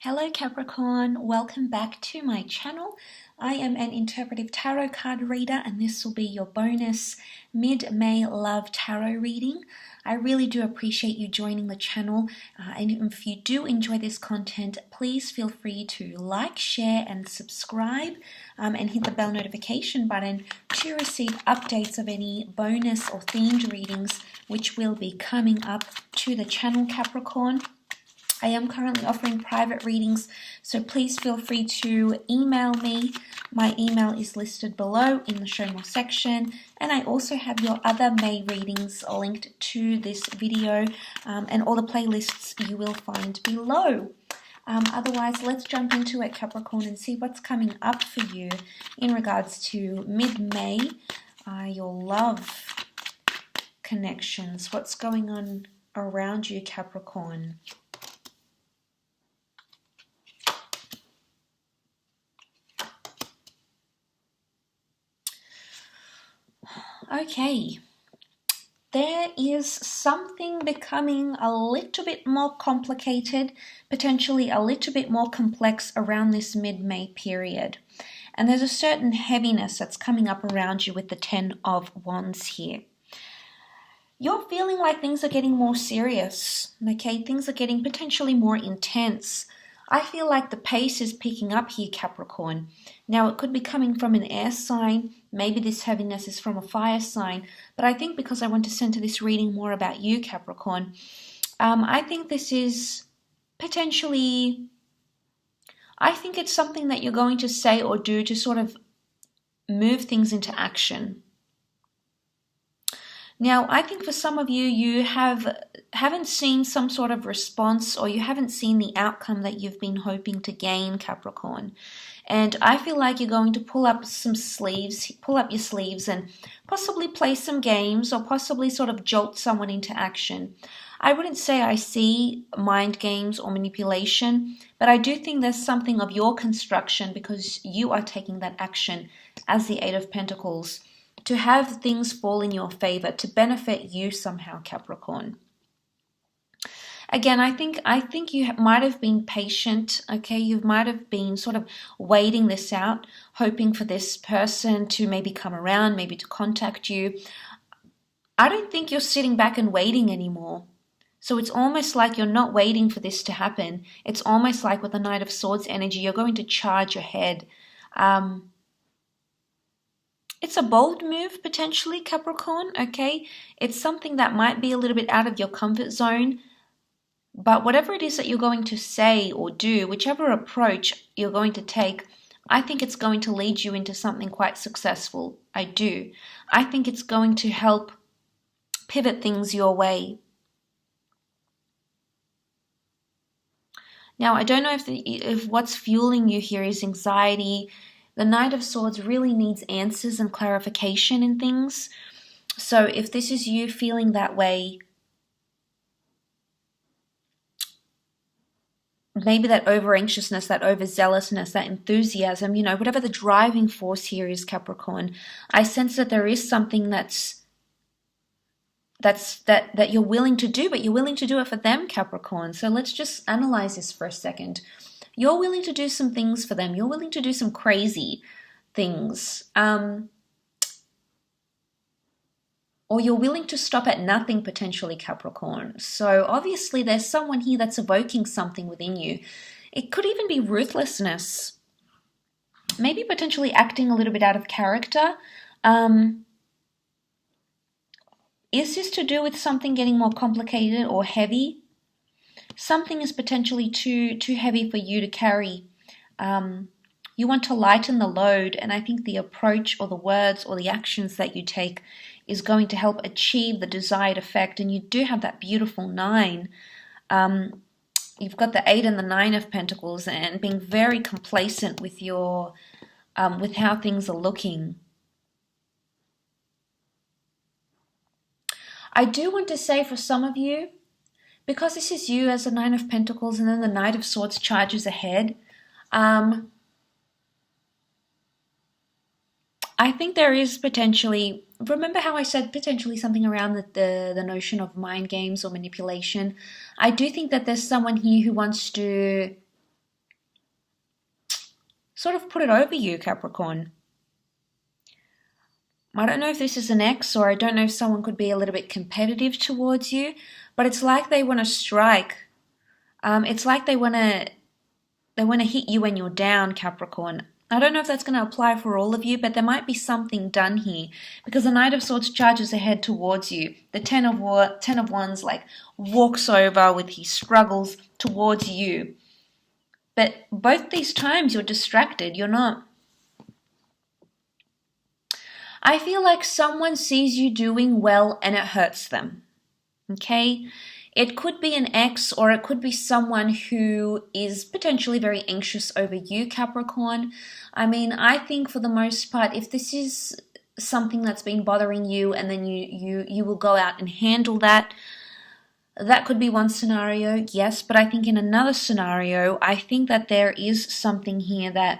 Hello Capricorn, welcome back to my channel. I am an interpretive tarot card reader and this will be your bonus mid-May love tarot reading. I really do appreciate you joining the channel and if you do enjoy this content, please feel free to like, share and subscribe and hit the bell notification button to receive updates of any bonus or themed readings which will be coming up to the channel, Capricorn. I am currently offering private readings, so please feel free to email me. My email is listed below in the show more section, and I also have your other May readings linked to this video and all the playlists you will find below. Otherwise, let's jump into it, Capricorn, and see what's coming up for you in regards to mid-May, your love connections. What's going on around you, Capricorn? Okay, there is something becoming a little bit more complicated, potentially a little bit more complex around this mid-May period. And there's a certain heaviness that's coming up around you with the Ten of Wands here. You're feeling like things are getting more serious, okay? Things are getting potentially more intense. I feel like the pace is picking up here, Capricorn. Now, it could be coming from an air sign. Maybe this heaviness is from a fire sign. But I think because I want to center this reading more about you, Capricorn, I think this is potentially... I think it's something that you're going to say or do to sort of move things into action. Now, I think for some of you, you haven't seen some sort of response or you haven't seen the outcome that you've been hoping to gain, Capricorn. And I feel like you're going to pull up your sleeves and possibly play some games or possibly sort of jolt someone into action. I wouldn't say I see mind games or manipulation, but I do think there's something of your construction because you are taking that action as the Eight of Pentacles, to have things fall in your favor, to benefit you somehow, Capricorn. Again, I think you might have been patient, okay? You might have been sort of waiting this out, hoping for this person to maybe come around, maybe to contact you. I don't think you're sitting back and waiting anymore. So it's almost like you're not waiting for this to happen. It's almost like with the Knight of Swords energy, you're going to charge ahead. It's a bold move, potentially, Capricorn, okay? It's something that might be a little bit out of your comfort zone, but whatever it is that you're going to say or do, whichever approach you're going to take, I think it's going to lead you into something quite successful. I do. I think it's going to help pivot things your way. Now, I don't know if what's fueling you here is anxiety. The Knight of Swords really needs answers and clarification in things. So if this is you feeling that way, maybe that over-anxiousness, that overzealousness, that enthusiasm, whatever the driving force here is, Capricorn, I sense that there is something that you're willing to do, but you're willing to do it for them, Capricorn. So let's just analyze this for a second. You're willing to do some things for them. You're willing to do some crazy things. Or you're willing to stop at nothing, potentially, Capricorn. So obviously there's someone here that's evoking something within you. It could even be ruthlessness. Maybe potentially acting a little bit out of character. Is this to do with something getting more complicated or heavy? Something is potentially too heavy for you to carry. You want to lighten the load, and I think the approach or the words or the actions that you take is going to help achieve the desired effect. And you do have that beautiful 9. You've got the 8 and the 9 of Pentacles, and being very complacent with your with how things are looking. I do want to say for some of you, because this is you as a 9 of Pentacles and then the Knight of Swords charges ahead, I think there is potentially, remember how I said potentially something around the notion of mind games or manipulation? I do think that there's someone here who wants to sort of put it over you, Capricorn. I don't know if this is an ex, or I don't know if someone could be a little bit competitive towards you, but it's like they want to strike. It's like they want to hit you when you're down, Capricorn. I don't know if that's going to apply for all of you, but there might be something done here, because the Knight of Swords charges ahead towards you. The Ten of Wands like walks over with his struggles towards you. But both these times you're distracted. You're not. I feel like someone sees you doing well and it hurts them. Okay? It could be an ex, or it could be someone who is potentially very anxious over you, Capricorn. I mean, I think for the most part, if this is something that's been bothering you and then you will go out and handle that, that could be one scenario, yes. But I think in another scenario, I think that there is something here that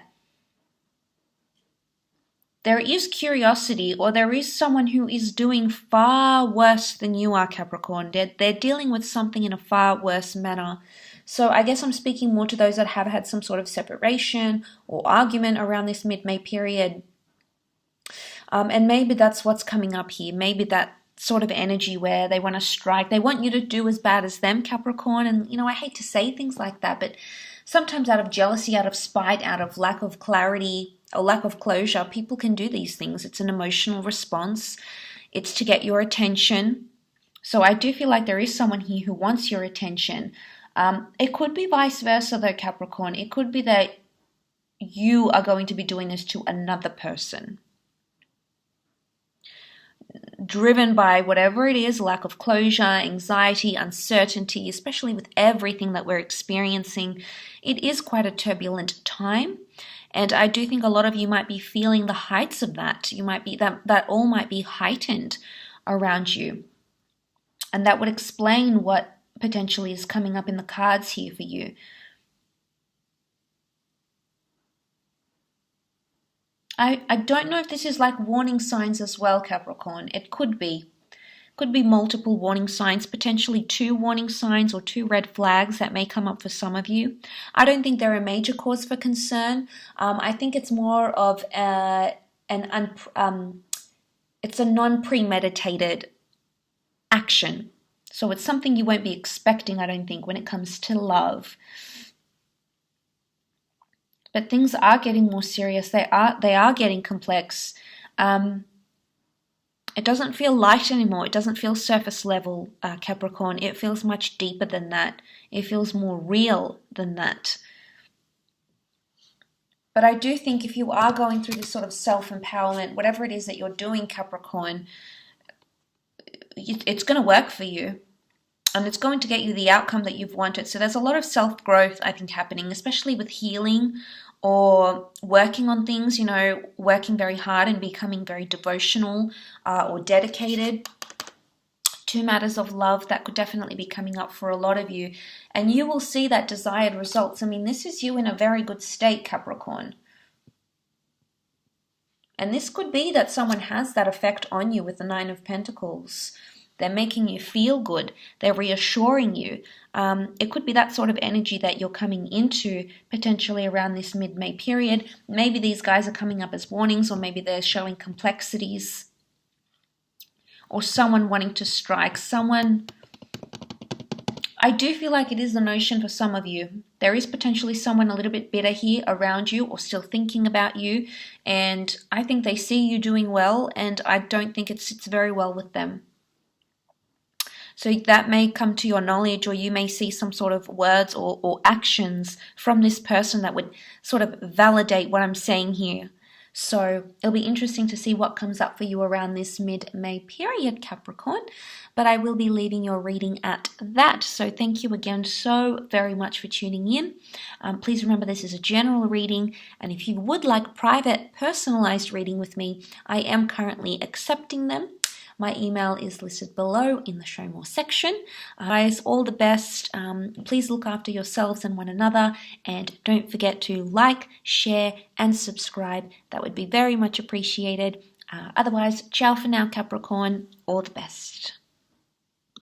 there is curiosity, or there is someone who is doing far worse than you are, Capricorn. They're dealing with something in a far worse manner. So I guess I'm speaking more to those that have had some sort of separation or argument around this mid-May period. And maybe that's what's coming up here. Maybe that sort of energy where they want to strike. They want you to do as bad as them, Capricorn. And, you know, I hate to say things like that, but sometimes out of jealousy, out of spite, out of lack of clarity, or lack of closure, people can do these things. It's an emotional response. It's to get your attention. So I do feel like there is someone here who wants your attention. It could be vice versa though, Capricorn. It could be that you are going to be doing this to another person, driven by whatever it is, lack of closure, anxiety, uncertainty, especially with everything that we're experiencing. It is quite a turbulent time. And I do think a lot of you might be feeling the heights of that. You might be that all might be heightened around you. And that would explain what potentially is coming up in the cards here for you. I don't know if this is like warning signs as well, Capricorn. It could be. Could be multiple warning signs, potentially 2 warning signs or 2 red flags that may come up for some of you. I don't think they're a major cause for concern. I think it's more of it's a non-premeditated action. So it's something you won't be expecting, I don't think, when it comes to love. But things are getting more serious. They are getting complex. It doesn't feel light anymore. It doesn't feel surface level, Capricorn. It feels much deeper than that. It feels more real than that. But I do think if you are going through this sort of self-empowerment, whatever it is that you're doing, Capricorn, it's going to work for you. And it's going to get you the outcome that you've wanted. So there's a lot of self-growth, I think, happening, especially with healing or working on things, you know, working very hard and becoming very devotional or dedicated to matters of love. That could definitely be coming up for a lot of you. And you will see that desired results. I mean, this is you in a very good state, Capricorn. And this could be that someone has that effect on you with the 9 of Pentacles. They're making you feel good. They're reassuring you. It could be that sort of energy that you're coming into potentially around this mid-May period. Maybe these guys are coming up as warnings, or maybe they're showing complexities. Or someone wanting to strike. Someone... I do feel like it is the notion for some of you. There is potentially someone a little bit bitter here around you, or still thinking about you. And I think they see you doing well, and I don't think it sits very well with them. So that may come to your knowledge, or you may see some sort of words or actions from this person that would sort of validate what I'm saying here. So it'll be interesting to see what comes up for you around this mid-May period, Capricorn. But I will be leaving your reading at that. So thank you again so very much for tuning in. Please remember this is a general reading. And if you would like private, personalized reading with me, I am currently accepting them. My email is listed below in the Show More section. Guys, all the best. Please look after yourselves and one another. And don't forget to like, share, and subscribe. That would be very much appreciated. Otherwise, ciao for now, Capricorn. All the best.